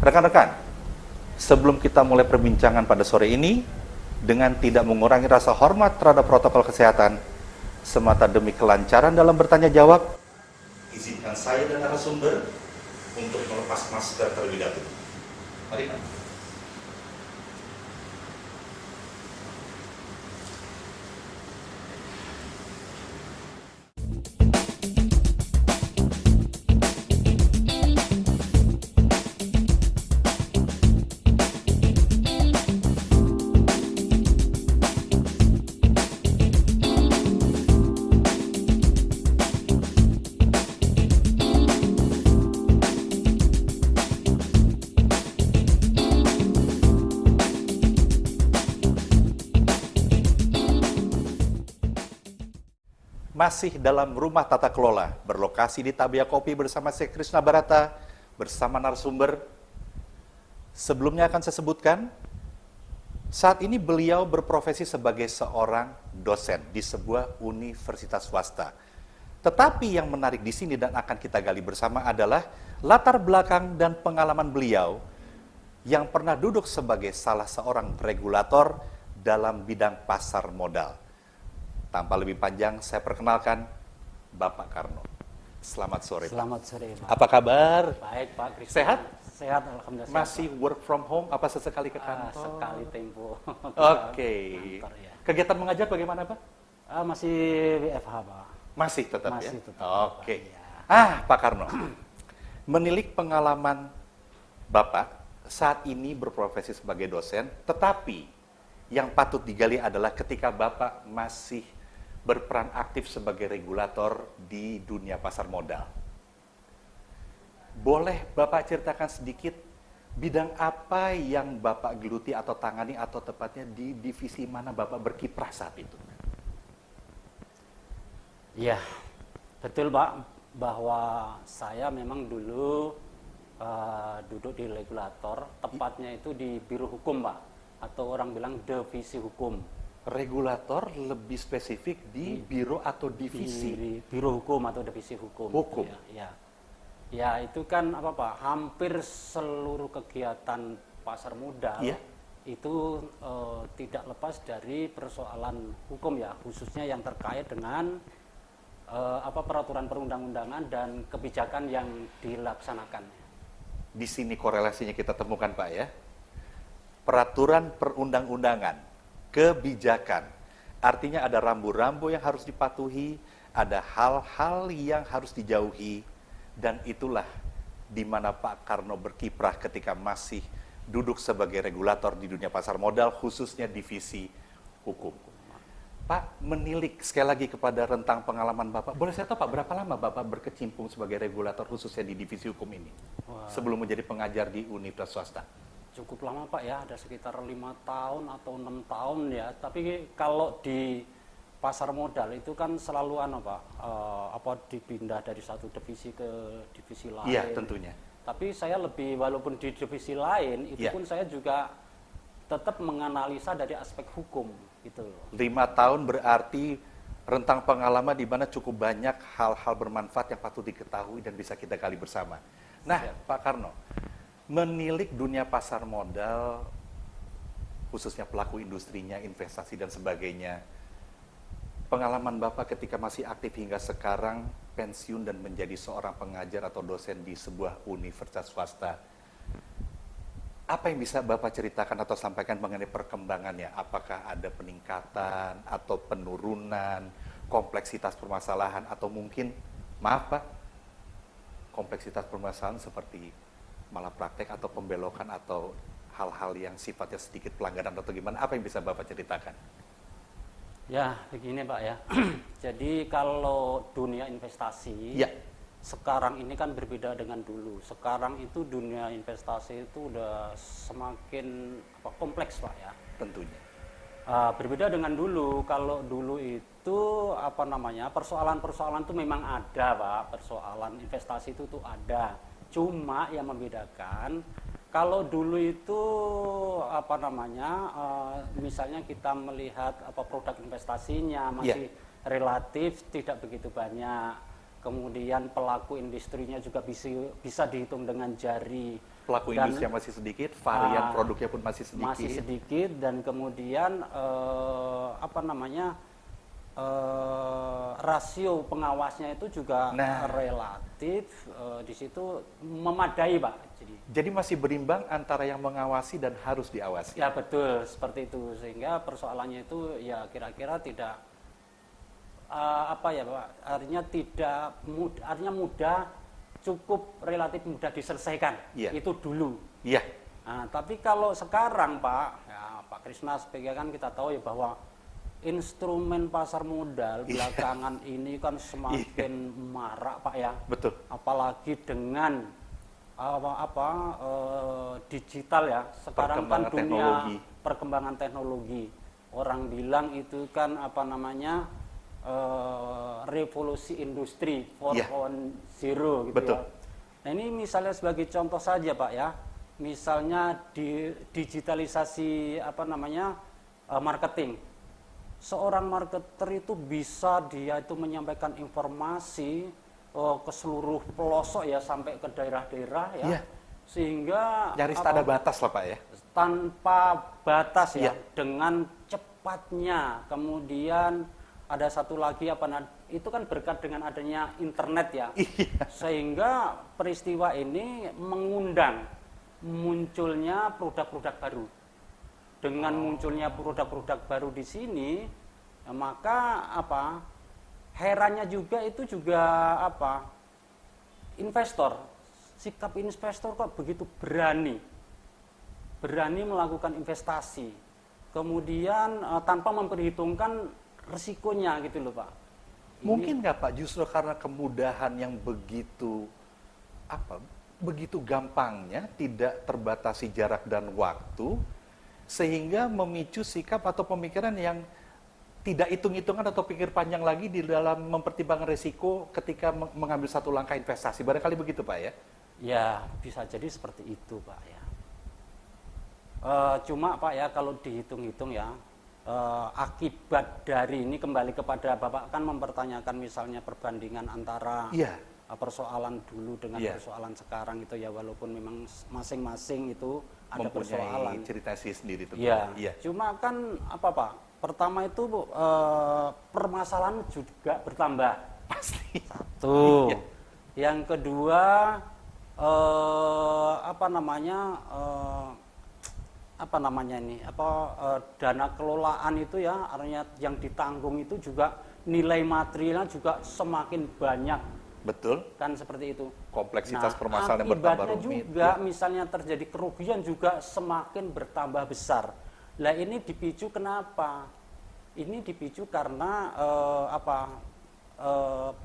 Rekan-rekan, sebelum kita mulai perbincangan pada sore ini, dengan tidak mengurangi rasa hormat terhadap protokol kesehatan, semata demi kelancaran dalam bertanya jawab, izinkan saya dan narasumber untuk melepas masker terlebih dahulu. Mari, Pak. Masih dalam rumah tata kelola, berlokasi di Tabia Kopi bersama saya Krishna Barata, bersama narasumber. Sebelumnya akan saya sebutkan, saat ini beliau berprofesi sebagai seorang dosen di sebuah universitas swasta. Tetapi yang menarik di sini dan akan kita gali bersama adalah latar belakang dan pengalaman beliau yang pernah duduk sebagai salah seorang regulator dalam bidang pasar modal. Tanpa lebih panjang, saya perkenalkan Bapak Karno. Selamat sore, Pak. Selamat sore, Pak. Apa kabar? Baik, Pak. Krishna. Sehat? Sehat, alhamdulillah. Masih sehat, work from home? Apa sesekali ke Pak. kantor? Sekali tempo. Oke. Kantor, ya. Kegiatan mengajar bagaimana, Pak? Masih WFH, Pak. Masih tetap Masih ya? tetap, Oke. Pak, ya. Pak Karno, menilik pengalaman Bapak saat ini berprofesi sebagai dosen, tetapi yang patut digali adalah ketika Bapak masih berperan aktif sebagai regulator di dunia pasar modal. Boleh Bapak ceritakan sedikit bidang apa yang Bapak geluti atau tangani atau tepatnya di divisi mana Bapak berkiprah saat itu? Iya, betul, Pak. Bahwa saya memang dulu duduk di regulator, tepatnya itu di Biro Hukum, Pak. Atau orang bilang divisi hukum. Regulator lebih spesifik di biro atau divisi? Di Biro Hukum atau divisi hukum. Hukum. Ya. Ya, itu kan apa, Pak? Hampir seluruh kegiatan pasar modal itu tidak lepas dari persoalan hukum ya, khususnya yang terkait dengan peraturan perundang-undangan dan kebijakan yang dilaksanakan. Di sini korelasinya kita temukan, Pak, ya. Peraturan perundang-undangan, kebijakan. Artinya ada rambu-rambu yang harus dipatuhi, ada hal-hal yang harus dijauhi, dan itulah di mana Pak Karno berkiprah ketika masih duduk sebagai regulator di dunia pasar modal, khususnya divisi hukum. Pak, menilik sekali lagi kepada rentang pengalaman Bapak. Boleh saya tahu, Pak, berapa lama Bapak berkecimpung sebagai regulator khususnya di divisi hukum ini? Sebelum menjadi pengajar di universitas swasta? Cukup lama, Pak, ya, ada sekitar 5 tahun atau 6 tahun ya. Tapi kalau di pasar modal itu kan selalu dipindah dari satu divisi ke divisi lain. Iya, tentunya. Tapi saya lebih, walaupun di divisi lain itu pun saya juga tetap menganalisa dari aspek hukum gitu. 5 tahun berarti rentang pengalaman di mana cukup banyak hal-hal bermanfaat yang patut diketahui dan bisa kita gali bersama. Nah, Pak Karno, menilik dunia pasar modal, khususnya pelaku industrinya, investasi dan sebagainya. Pengalaman Bapak ketika masih aktif hingga sekarang, pensiun dan menjadi seorang pengajar atau dosen di sebuah universitas swasta. Apa yang bisa Bapak ceritakan atau sampaikan mengenai perkembangannya? Apakah ada peningkatan atau penurunan, kompleksitas permasalahan, atau mungkin, maaf Pak, kompleksitas permasalahan seperti malah praktek atau pembelokan atau hal-hal yang sifatnya sedikit pelanggaran atau gimana, apa yang bisa Bapak ceritakan? Ya, begini, Pak, ya. Jadi kalau dunia investasi sekarang ini kan berbeda dengan dulu. Sekarang itu dunia investasi itu udah semakin kompleks, Pak, ya. Tentunya. Berbeda dengan dulu. Kalau dulu itu persoalan-persoalan itu memang ada, Pak. Persoalan investasi itu tuh ada. Cuma yang membedakan kalau dulu itu misalnya kita melihat produk investasinya masih relatif tidak begitu banyak. Kemudian pelaku industrinya juga bisa dihitung dengan jari. Pelaku Dan industri yang masih sedikit, varian produknya pun masih sedikit. masih sedikit, dan kemudian rasio pengawasnya itu juga relatif di situ memadai, Pak. Jadi masih berimbang antara yang mengawasi dan harus diawasi. Ya betul, seperti itu. Sehingga persoalannya itu ya kira-kira tidak Pak, artinya mudah, cukup relatif mudah diselesaikan. Itu dulu. Iya. Nah, tapi kalau sekarang, Pak, ya Pak Krisna sebagai kan kita tahu ya bahwa instrumen pasar modal belakangan ini kan semakin marak, Pak, ya. Betul. Apalagi dengan digital ya. Sekarang kan dunia perkembangan teknologi. Orang bilang itu kan revolusi industri 4.0 gitu. Betul. Ya. Nah, ini misalnya sebagai contoh saja, Pak, ya. Misalnya di digitalisasi marketing. Seorang marketer itu bisa dia itu menyampaikan informasi ke seluruh pelosok ya, sampai ke daerah-daerah ya. Sehingga nyaris tak ada batas lah, Pak, ya. Tanpa batas ya, dengan cepatnya. Kemudian ada satu lagi itu kan berkat dengan adanya internet ya. Sehingga peristiwa ini mengundang munculnya produk-produk baru. Dengan munculnya produk-produk baru di sini, maka herannya juga investor, sikap investor kok begitu berani melakukan investasi, kemudian tanpa memperhitungkan resikonya gitu loh, Pak. Mungkin nggak, Pak, justru karena kemudahan yang begitu gampangnya, tidak terbatasi jarak dan waktu, sehingga memicu sikap atau pemikiran yang tidak hitung-hitungan atau pikir panjang lagi di dalam mempertimbangkan risiko ketika mengambil satu langkah investasi. Barangkali begitu, Pak, ya? Ya, bisa jadi seperti itu, Pak, ya. Cuma, Pak, ya, kalau dihitung-hitung ya, akibat dari ini kembali kepada Bapak kan mempertanyakan misalnya perbandingan antara persoalan dulu dengan persoalan sekarang itu ya, walaupun memang masing-masing itu ada persoalan cerita sendiri itu. Cuma kan Pak, pertama itu permasalahan juga bertambah pasti. Satu. Yang kedua dana kelolaan itu ya, artinya yang ditanggung itu juga nilai materialnya juga semakin banyak. Betul. Kan seperti itu. Kompleksitas permasalahan yang bertambah rumit. Juga misalnya terjadi kerugian juga semakin bertambah besar. Lah ini dipicu kenapa? Ini dipicu karena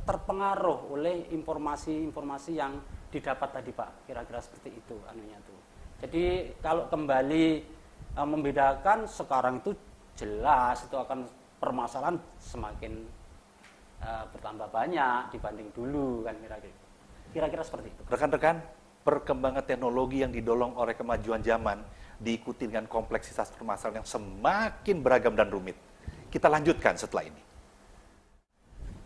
terpengaruh oleh informasi-informasi yang didapat tadi, Pak. Kira-kira seperti itu anunya tuh. Jadi kalau kembali membedakan sekarang itu jelas itu akan permasalahan semakin bertambah banyak dibanding dulu kan, kira-kira seperti itu. Rekan-rekan, perkembangan teknologi yang didorong oleh kemajuan zaman diikuti dengan kompleksitas permasalahan yang semakin beragam dan rumit. Kita lanjutkan setelah ini.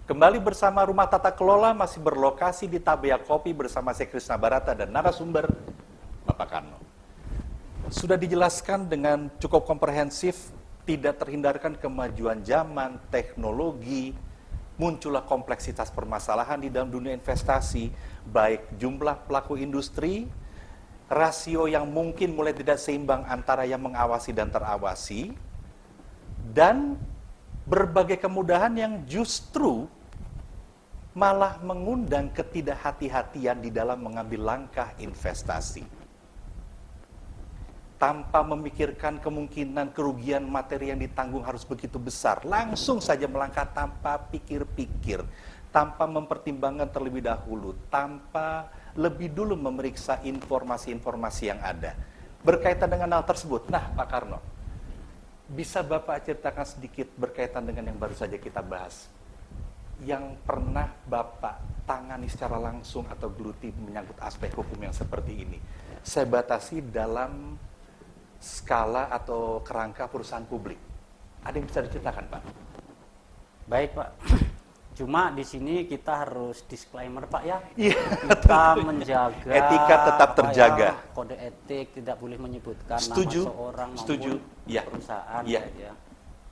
Kembali bersama Rumah Tata Kelola masih berlokasi di Tabea Kopi bersama saya Krisna Barata dan narasumber Bapak Karno. Sudah dijelaskan dengan cukup komprehensif, tidak terhindarkan kemajuan zaman, teknologi, muncullah kompleksitas permasalahan di dalam dunia investasi, baik jumlah pelaku industri, rasio yang mungkin mulai tidak seimbang antara yang mengawasi dan terawasi, dan berbagai kemudahan yang justru malah mengundang ketidakhati-hatian di dalam mengambil langkah investasi. Tanpa memikirkan kemungkinan kerugian materi yang ditanggung harus begitu besar, langsung saja melangkah tanpa pikir-pikir, tanpa mempertimbangkan terlebih dahulu, tanpa lebih dulu memeriksa informasi-informasi yang ada. Berkaitan dengan hal tersebut, nah Pak Karno, bisa Bapak ceritakan sedikit berkaitan dengan yang baru saja kita bahas, yang pernah Bapak tangani secara langsung atau geluti menyangkut aspek hukum yang seperti ini. Saya batasi dalam skala atau kerangka perusahaan publik. Ada yang bisa diceritakan, Pak? Baik, Pak. Cuma di sini kita harus disclaimer Pak ya, Iya. kita menjaga Etika tetap apa terjaga. ya, kode etik, tidak boleh menyebutkan Setuju. nama seorang Setuju. maupun Ya. perusahaan Ya. ya.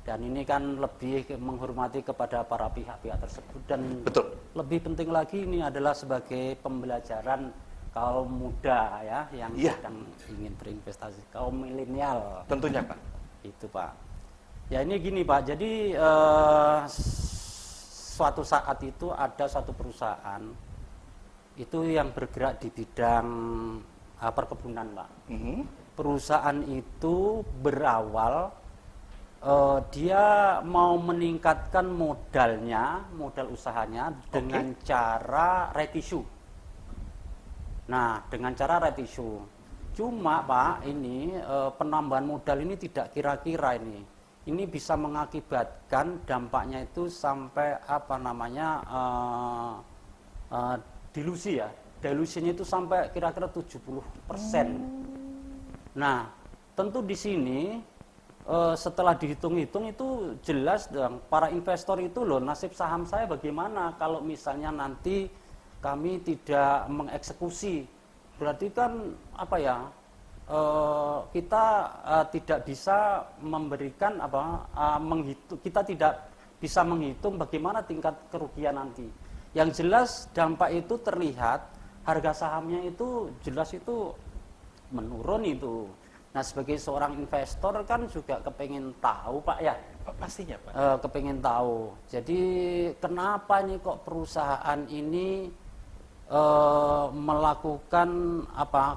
Dan ini kan lebih menghormati kepada para pihak-pihak tersebut, dan Betul. lebih penting lagi ini adalah sebagai pembelajaran kaum muda ya yang Iya. sedang ingin berinvestasi, kaum milenial. Tentunya Pak. Itu Pak. Ya ini gini Pak, jadi suatu saat itu ada satu perusahaan itu yang bergerak di bidang perkebunan Pak. Mhm. Perusahaan itu berawal dia mau meningkatkan modal usahanya dengan cara right issue. Nah, dengan cara right issue. Cuma Pak, ini penambahan modal ini tidak kira-kira ini. Ini bisa mengakibatkan dampaknya itu sampai apa namanya dilusi ya. Dilusinya itu sampai kira-kira 70%. Nah, tentu di sini setelah dihitung-hitung itu jelas dong, para investor itu loh, nasib saham saya bagaimana kalau misalnya nanti kami tidak mengeksekusi. Berarti kan apa ya, kita tidak bisa memberikan kita tidak bisa menghitung bagaimana tingkat kerugian nanti. Yang jelas dampak itu terlihat, harga sahamnya itu jelas itu menurun itu. Nah, sebagai seorang investor kan juga kepengen tahu Pak ya. Pastinya Pak. Kepengen tahu. Jadi kenapa nih kok perusahaan ini melakukan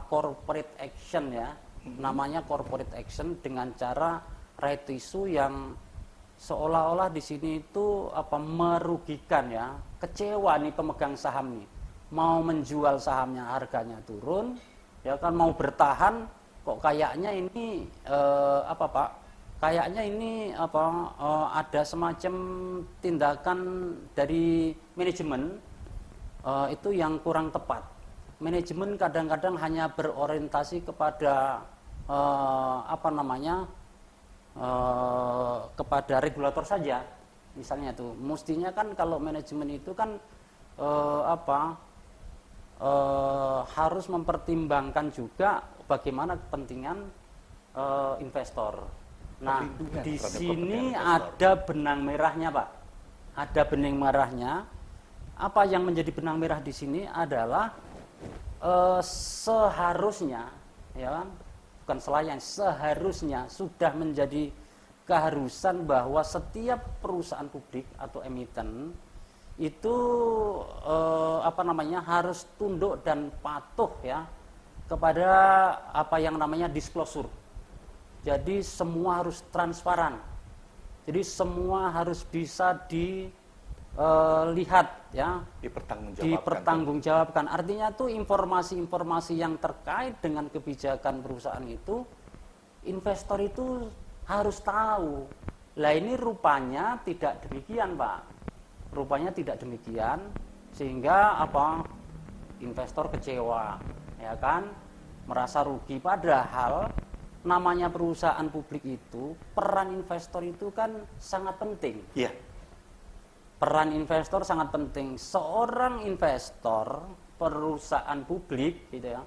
corporate action ya, namanya corporate action dengan cara right issue yang seolah-olah di sini itu merugikan ya, kecewa nih pemegang saham nih, mau menjual sahamnya harganya turun, ya kan mau bertahan kok kayaknya ini Pak, kayaknya ini ada semacam tindakan dari manajemen itu yang kurang tepat. Manajemen kadang-kadang hanya berorientasi kepada kepada regulator saja. Misalnya itu, mestinya kan kalau manajemen itu kan harus mempertimbangkan juga bagaimana kepentingan investor. Nah, di sini ada benang merahnya, Pak. Ada benang merahnya. Apa yang menjadi benang merah di sini adalah seharusnya, ya, bukan selayan, seharusnya sudah menjadi keharusan bahwa setiap perusahaan publik atau emiten itu harus tunduk dan patuh ya kepada apa yang namanya disclosure. Jadi semua harus transparan. Jadi semua harus bisa dilihat ya, dipertanggungjawabkan. Artinya tuh informasi-informasi yang terkait dengan kebijakan perusahaan itu investor itu harus tahu. Lah ini rupanya tidak demikian, Pak. Rupanya tidak demikian, sehingga investor kecewa, ya kan, merasa rugi. Padahal namanya perusahaan publik itu, peran investor itu kan sangat penting. Iya. Peran investor sangat penting. Seorang investor perusahaan publik gitu ya,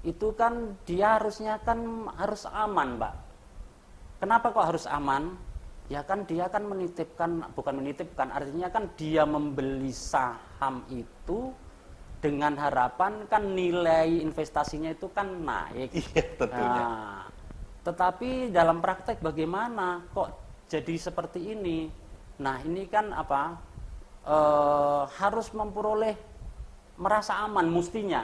itu kan dia harusnya kan harus aman, Pak. Kenapa kok harus aman? Ya kan dia kan bukan menitipkan, artinya kan dia membeli saham itu dengan harapan kan nilai investasinya itu kan naik. Iya, tentunya. Nah, tetapi dalam praktek bagaimana kok jadi seperti ini? Nah, ini kan harus memperoleh merasa aman mestinya.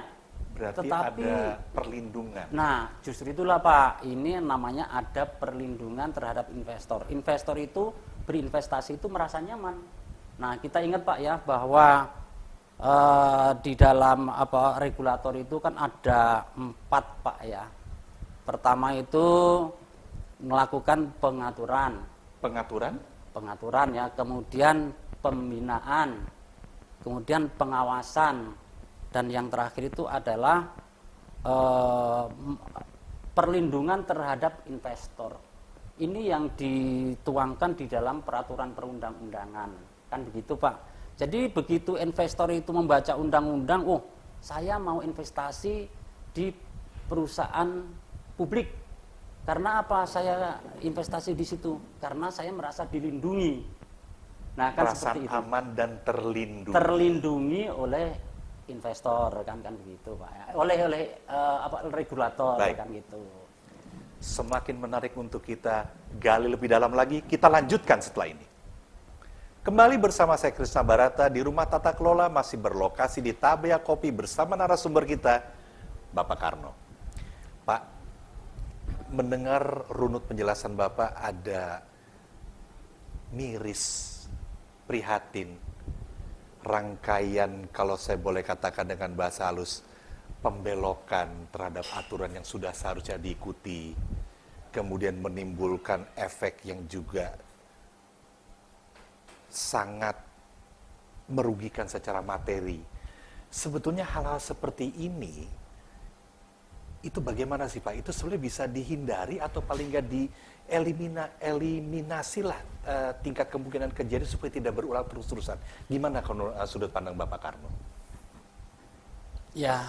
Berarti Tetapi ada perlindungan. Nah, justru itulah Pak, ini namanya ada perlindungan terhadap investor. Investor itu berinvestasi itu merasa nyaman. Nah, kita ingat Pak ya bahwa di dalam regulator itu kan ada 4 Pak ya. Pertama itu melakukan pengaturan ya, kemudian pembinaan, kemudian pengawasan. Dan yang terakhir itu adalah perlindungan terhadap investor. Ini yang dituangkan di dalam peraturan perundang-undangan. Kan begitu Pak. Jadi begitu investor itu membaca undang-undang, oh saya mau investasi di perusahaan publik. Karena apa saya investasi di situ? Karena saya merasa dilindungi. Nah, kan Perasaan seperti itu. aman dan terlindungi. Terlindungi oleh investor kan begitu Pak. Oleh regulator Baik. kan gitu. Semakin menarik untuk kita gali lebih dalam lagi. Kita lanjutkan setelah ini. Kembali bersama saya Krisna Barata di Rumah Tata Kelola masih berlokasi di Tabea Kopi bersama narasumber kita, Bapak Karno. Pak, mendengar runut penjelasan Bapak ada miris, prihatin, rangkaian kalau saya boleh katakan dengan bahasa halus, pembelokan terhadap aturan yang sudah seharusnya diikuti, kemudian menimbulkan efek yang juga sangat merugikan secara materi. Sebetulnya hal-hal seperti ini, itu bagaimana sih Pak? Itu sebenarnya bisa dihindari atau paling nggak eliminasilah tingkat kemungkinan kejadian supaya tidak berulang terus-terusan. Gimana sudut pandang Bapak Karno? Ya,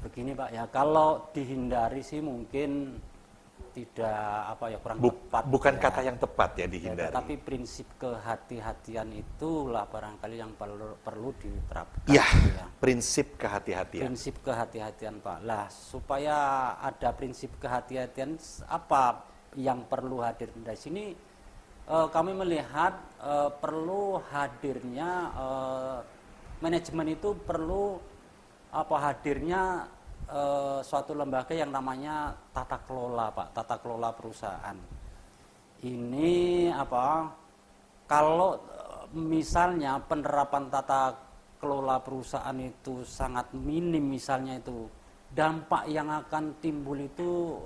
begini Pak ya, kalau dihindari sih mungkin tidak kurang tepat. Bukan ya. kata yang tepat ya dihindari. Tapi prinsip kehati-hatian itulah barangkali yang perlu diterapkan. Ya, gitu ya. prinsip kehati-hatian. Prinsip kehati-hatian Pak. Lah, supaya ada prinsip kehati-hatian, apa yang perlu hadir dari sini? Kami melihat perlu hadirnya manajemen itu perlu hadirnya suatu lembaga yang namanya tata kelola Pak, tata kelola perusahaan. Ini kalau misalnya penerapan tata kelola perusahaan itu sangat minim misalnya itu, dampak yang akan timbul itu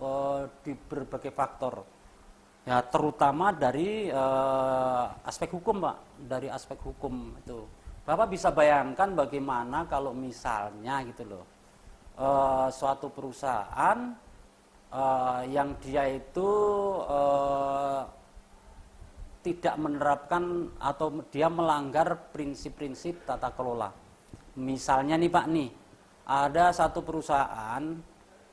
di berbagai faktor. Ya terutama dari aspek hukum Pak, dari aspek hukum itu. Bapak bisa bayangkan bagaimana kalau misalnya gitu loh, suatu perusahaan yang dia itu tidak menerapkan atau dia melanggar prinsip-prinsip tata kelola. Misalnya nih Pak nih, ada satu perusahaan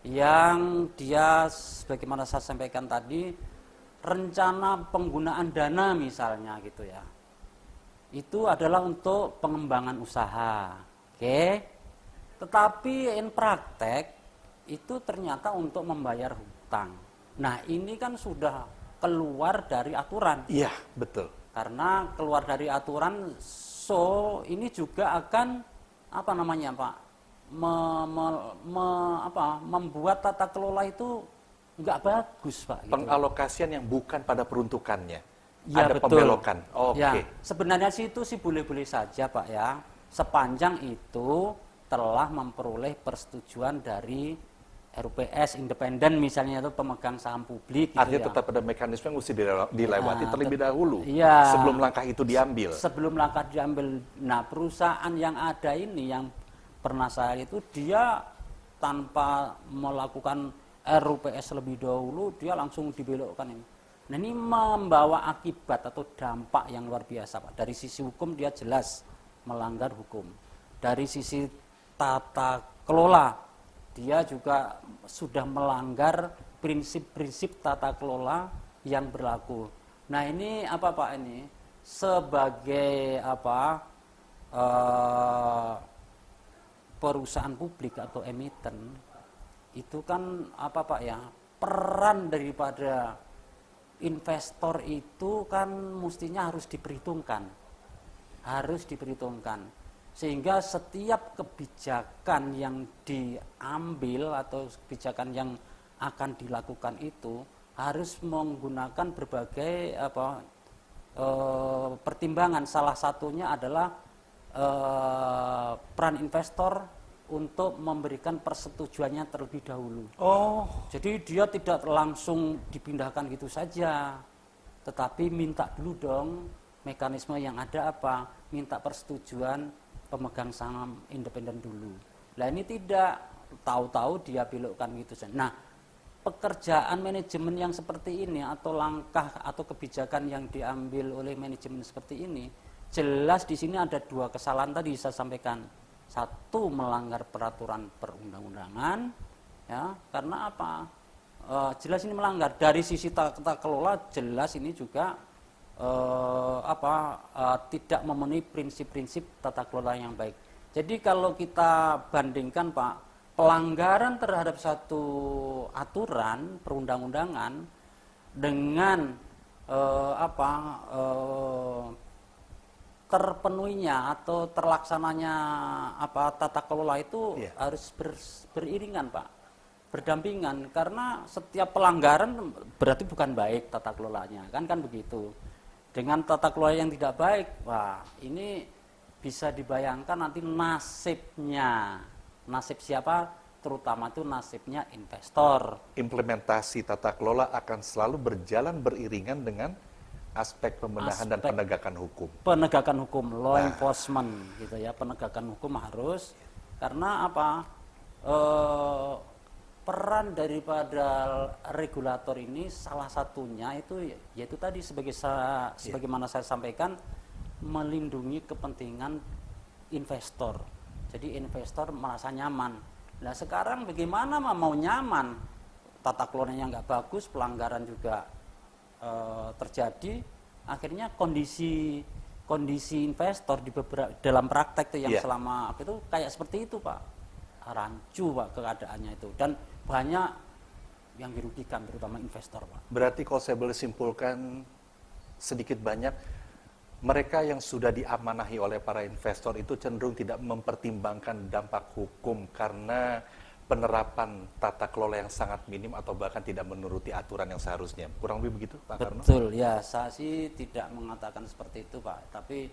yang dia sebagaimana saya sampaikan tadi, rencana penggunaan dana misalnya gitu ya. Itu adalah untuk pengembangan usaha. Oke. Tetapi in praktek itu ternyata untuk membayar hutang. Nah, ini kan sudah keluar dari aturan. Iya, betul. Karena keluar dari aturan, so ini juga akan Pak? Membuat tata kelola itu nggak bagus Pak. Gitu. Pengalokasian yang bukan pada peruntukannya. Ya, ada betul. pembelokan. Oke. Ya, sebenarnya sih itu sih boleh-boleh saja Pak ya. Sepanjang itu telah memperoleh persetujuan dari RUPS independen misalnya itu pemegang saham publik. Gitu Artinya ya. tetap ada mekanisme yang mesti dilewati terlebih dahulu. Iya. Sebelum langkah itu diambil. Sebelum langkah diambil. Nah, perusahaan yang ada ini yang pernah saya itu dia tanpa melakukan RUPS lebih dahulu dia langsung dibelokkan ini. Nah, ini membawa akibat atau dampak yang luar biasa Pak. Dari sisi hukum dia jelas melanggar hukum. Dari sisi tata kelola dia juga sudah melanggar prinsip-prinsip tata kelola yang berlaku. Nah, ini Pak ini sebagai perusahaan publik atau emiten itu kan Pak ya, peran daripada investor itu kan mestinya harus diperhitungkan. Sehingga setiap kebijakan yang diambil atau kebijakan yang akan dilakukan itu harus menggunakan berbagai pertimbangan. Salah satunya adalah peran investor untuk memberikan persetujuannya terlebih dahulu. Oh, Jadi dia tidak langsung dipindahkan gitu saja, tetapi minta dulu dong mekanisme yang ada minta persetujuan pemegang saham independen dulu. Nah ini tidak, tahu-tahu dia belokkan gitu saja. Nah, pekerjaan manajemen yang seperti ini atau langkah atau kebijakan yang diambil oleh manajemen seperti ini jelas di sini ada dua kesalahan tadi saya sampaikan. Satu, melanggar peraturan perundang-undangan, ya, karena apa? Jelas ini melanggar. Dari sisi tata kelola jelas ini juga tidak memenuhi prinsip-prinsip tata kelola yang baik. Jadi kalau kita bandingkan Pak, pelanggaran terhadap satu aturan perundang-undangan dengan terpenuhinya atau terlaksananya tata kelola itu harus beriringan Pak, berdampingan, karena setiap pelanggaran berarti bukan baik tata kelolanya, kan begitu. Dengan tata kelola yang tidak baik, wah ini bisa dibayangkan nanti nasib siapa, terutama itu nasibnya investor. Implementasi tata kelola akan selalu berjalan beriringan dengan aspek pembenahan dan penegakan hukum. Penegakan hukum, law enforcement gitu ya, penegakan hukum harus, karena peran daripada regulator ini salah satunya itu yaitu tadi sebagaimana saya sampaikan, melindungi kepentingan investor. Jadi investor merasa nyaman. Nah sekarang bagaimana mau nyaman, tata kelolanya nggak bagus, pelanggaran juga terjadi, akhirnya kondisi investor dalam praktek itu yang selama itu kayak seperti itu Pak, rancu Pak keadaannya itu, dan banyak yang dirugikan terutama investor Pak. Berarti kalau saya boleh simpulkan sedikit banyak, mereka yang sudah diamanahi oleh para investor itu cenderung tidak mempertimbangkan dampak hukum karena penerapan tata kelola yang sangat minim atau bahkan tidak menuruti aturan yang seharusnya. Kurang lebih begitu, Pak Karno? Betul, ya saya sih tidak mengatakan seperti itu, Pak. Tapi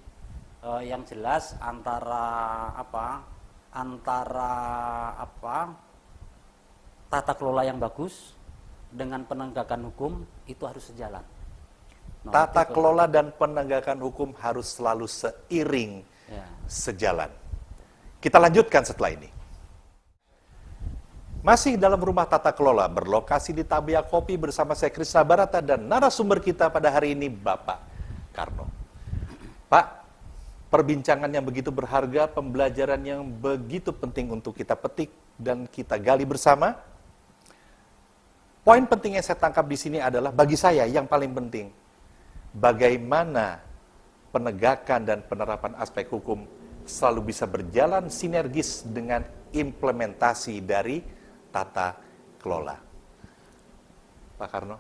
yang jelas antara tata kelola yang bagus dengan penegakan hukum itu harus sejalan. Tata kelola dan penegakan hukum harus selalu seiring, sejalan. Kita lanjutkan setelah ini. Masih dalam rumah tata kelola berlokasi di Tabea Kopi bersama saya Krisna Barata dan narasumber kita pada hari ini Bapak Karno. Pak, perbincangan yang begitu berharga, pembelajaran yang begitu penting untuk kita petik dan kita gali bersama. Poin penting yang saya tangkap di sini adalah bagi saya yang paling penting, bagaimana penegakan dan penerapan aspek hukum selalu bisa berjalan sinergis dengan implementasi dari tata kelola. Pak Karno,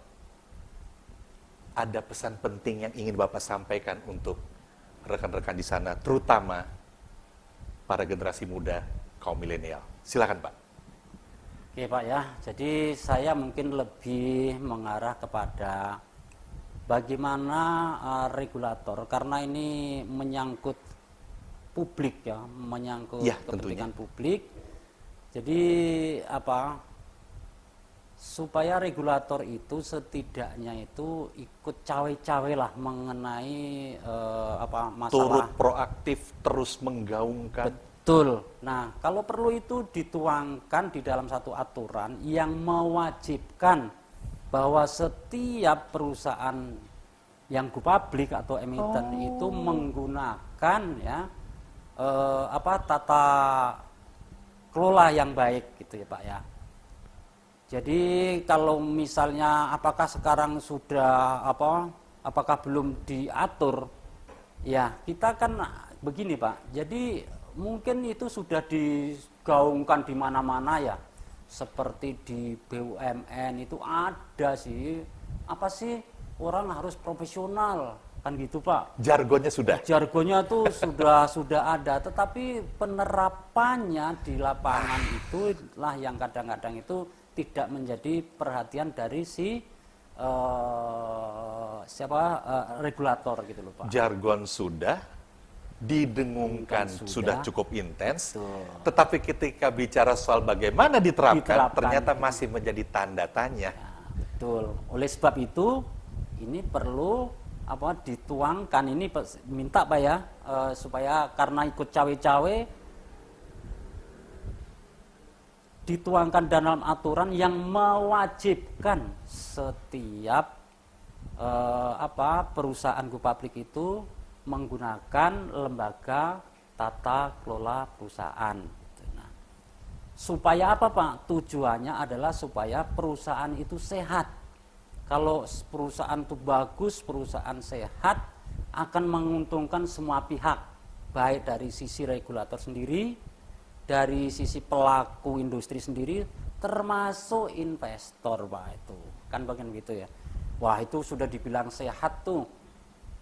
ada pesan penting yang ingin Bapak sampaikan untuk rekan-rekan di sana, terutama para generasi muda, kaum milenial. Silakan Pak. Oke Pak ya, jadi saya mungkin lebih mengarah kepada bagaimana regulator, karena ini menyangkut publik ya, menyangkut kepentingan publik. Jadi supaya regulator itu setidaknya itu ikut cawe-cawe lah mengenai masalah. Turut proaktif, terus menggaungkan. Betul. Nah, kalau perlu itu dituangkan di dalam satu aturan yang mewajibkan bahwa setiap perusahaan yang go public atau emiten itu menggunakan tata kelola yang baik gitu ya Pak ya. Jadi kalau misalnya apakah sekarang sudah apakah belum diatur, ya kita kan begini Pak. Jadi mungkin itu sudah digaungkan di mana-mana ya, seperti di BUMN itu ada sih, orang harus profesional kan gitu Pak. Jargonnya sudah. Jargonnya tuh sudah ada, tetapi penerapannya di lapangan itulah yang kadang-kadang itu tidak menjadi perhatian dari regulator gitu loh Pak. Jargon sudah, didengungkan sudah cukup intens, tetapi ketika bicara soal bagaimana diterapkan ternyata masih menjadi tanda tanya. Ya, betul. Oleh sebab itu ini perlu dituangkan, ini minta Pak ya, supaya karena ikut cawe-cawe dituangkan dalam aturan yang mewajibkan setiap perusahaan go public itu menggunakan lembaga tata kelola perusahaan. Nah, supaya apa Pak? Tujuannya adalah supaya perusahaan itu sehat. Kalau perusahaan itu bagus, perusahaan sehat, akan menguntungkan semua pihak, baik dari sisi regulator sendiri, dari sisi pelaku industri sendiri, termasuk investor Pak, itu kan bagian gitu ya. Wah, itu sudah dibilang sehat tuh.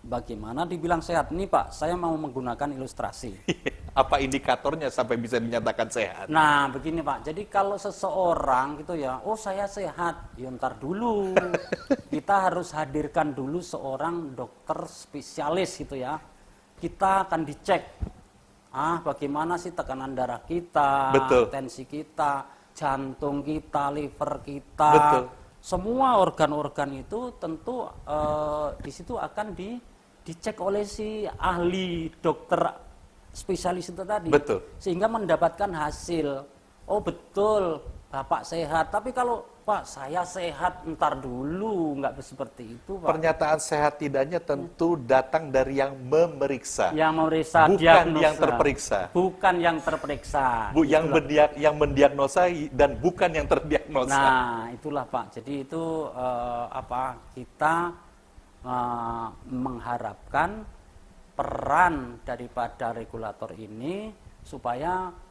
Bagaimana dibilang sehat? Ini Pak, saya mau menggunakan ilustrasi. Apa indikatornya sampai bisa dinyatakan sehat? Nah, begini Pak, jadi kalau seseorang gitu ya, oh saya sehat, ya ntar dulu. Kita harus hadirkan dulu seorang dokter spesialis gitu ya. Kita akan dicek, bagaimana sih tekanan darah kita, Betul. tensi kita, jantung kita, liver kita. Betul. Semua organ-organ itu tentu di situ akan dicek oleh si ahli dokter spesialis itu tadi. Betul. Sehingga mendapatkan hasil. Oh betul, Bapak sehat. Tapi kalau Pak saya sehat, ntar dulu, nggak seperti itu Pak. Pernyataan sehat tidaknya tentu datang dari yang memeriksa. Yang memeriksa, bukan diagnosa. yang terperiksa. Bukan yang terperiksa. Yang mendiagnosa dan bukan yang terdiagnosa. Nah, itulah Pak. Jadi itu kita mengharapkan peran daripada regulator ini supaya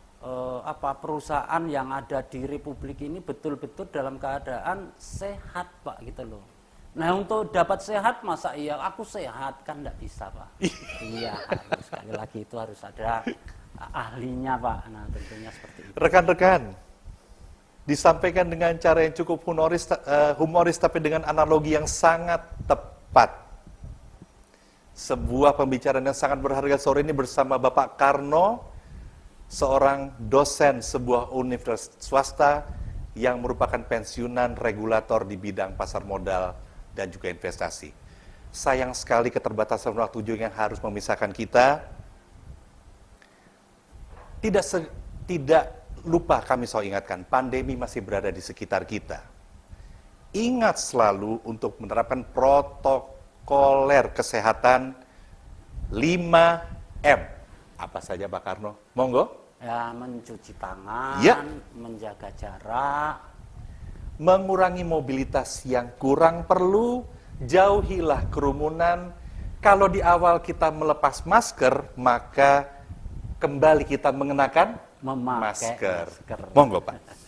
perusahaan yang ada di Republik ini betul-betul dalam keadaan sehat Pak gitu loh. Nah, untuk dapat sehat masa iya aku sehat kan nggak bisa Pak. Iya, harus, sekali lagi itu harus ada ahlinya Pak. Nah, tentunya seperti itu. Rekan-rekan, disampaikan dengan cara yang cukup humoris tapi dengan analogi yang sangat tepat. Sebuah pembicaraan yang sangat berharga sore ini bersama Bapak Karno, seorang dosen sebuah universitas swasta yang merupakan pensiunan regulator di bidang pasar modal dan juga investasi. Sayang sekali keterbatasan waktu juga yang harus memisahkan kita. Tidak lupa kami selalu ingatkan, pandemi masih berada di sekitar kita. Ingat selalu untuk menerapkan protokoler kesehatan 5M. Apa saja Pak Karno? Monggo. Ya, mencuci tangan, Ya. menjaga jarak, Mengurangi mobilitas yang kurang perlu, jauhilah kerumunan. Kalau di awal kita melepas masker, maka kembali kita mengenakan memakai masker. Monggo Pak.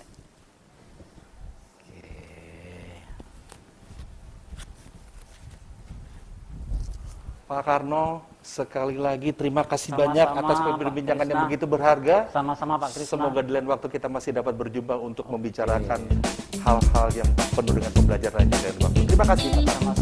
Pak Karno, sekali lagi terima kasih Sama-sama, banyak atas Pak perbincangan yang Krisna. begitu berharga. Sama-sama Pak Krisna. Semoga di lain waktu kita masih dapat berjumpa untuk membicarakan hal-hal yang penuh dengan pembelajaran dan waktu. Terima kasih Pak Karno.